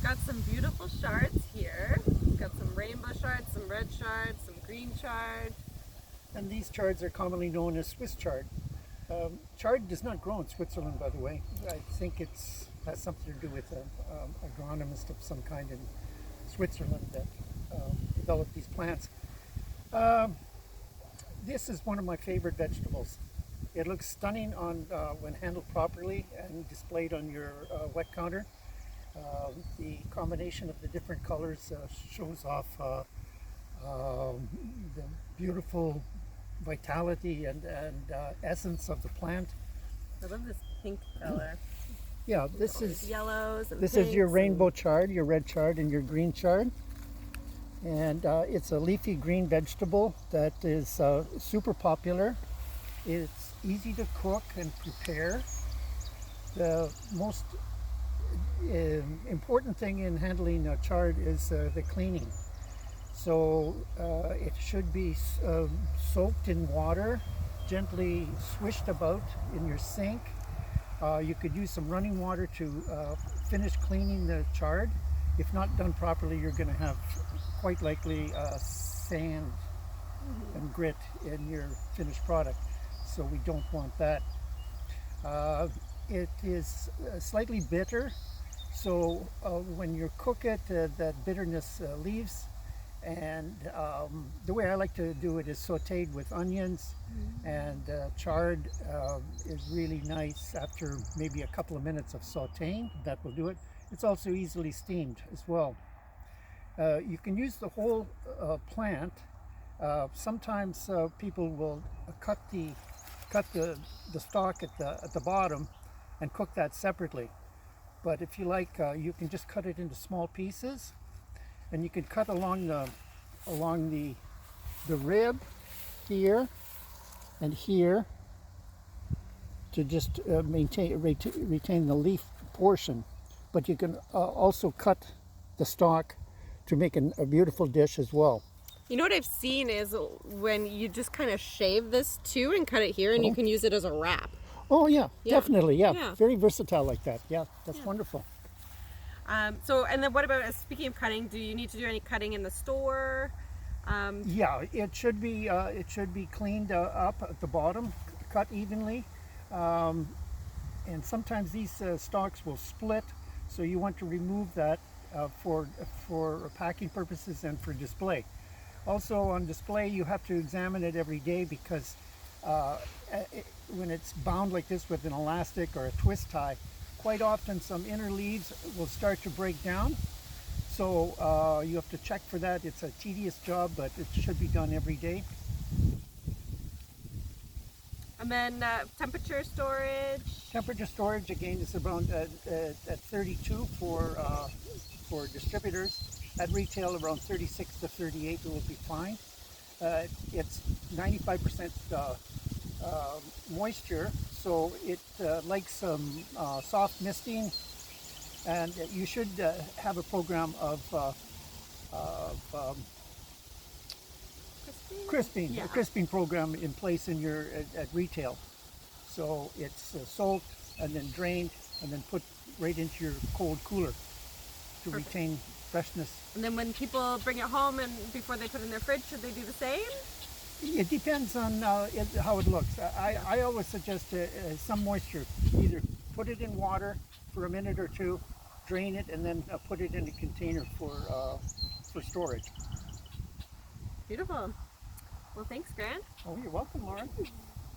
Got some beautiful shards here. Got some rainbow shards, some red shards, some green chard. And these chards are commonly known as Swiss chard. Chard does not grow in Switzerland, by the way. I think it has something to do with an agronomist of some kind in Switzerland that developed these plants. Um, this is one of my favorite vegetables. It looks stunning on when handled properly and displayed on your wet counter. The combination of the different colors shows off the beautiful vitality and essence of the plant. I love this pink color. Yeah, Yellows and this is your pinks rainbow chard, your red chard, and your green chard. And it's a leafy green vegetable that is super popular. It's easy to cook and prepare. The most important thing in handling chard is the cleaning. So it should be soaked in water, gently swished about in your sink. You could use some running water to finish cleaning the chard. If not done properly, you're going to have quite likely sand and grit in your finished product. So we don't want that. It is slightly bitter, so when you cook it, that bitterness leaves. And the way I like to do it is sauteed with onions, and chard is really nice after maybe a couple of minutes of sauteing. That will do it. It's also easily steamed as well. You can use the whole plant. Sometimes people will cut the stalk at the bottom and cook that separately. But if you like, you can just cut it into small pieces, and you can cut along the rib here and here to just retain the leaf portion. But you can also cut the stalk to make a beautiful dish as well. You know what I've seen is when you just kind of shave this too and cut it here, and you can use it as a wrap. Oh yeah, Yeah. definitely, yeah. Yeah. Very versatile like that. Yeah, that's wonderful. And then what about, speaking of cutting, do you need to do any cutting in the store? Yeah, it should be cleaned up at the bottom, cut evenly, and sometimes these stalks will split, so you want to remove that for packing purposes and for display. Also on display, you have to examine it every day because when it's bound like this with an elastic or a twist tie, quite often some inner leaves will start to break down. So you have to check for that. It's a tedious job, but it should be done every day. And then temperature storage. Temperature storage again is around at 32 for distributors. At retail, around 36 to 38 will be fine. It's 95% moisture, so it likes some soft misting, and you should have a program of crisping, Yeah. a crisping program in place in your at retail. So it's soaked and then drained and then put right into your cold cooler to Perfect. retain freshness. And then when people bring it home and before they put it in their fridge, should they do the same? It depends on how it looks. I always suggest some moisture. Either put it in water for a minute or two, drain it, and then put it in a container for storage. Beautiful. Well, thanks, Grant. Oh, you're welcome, Lauren.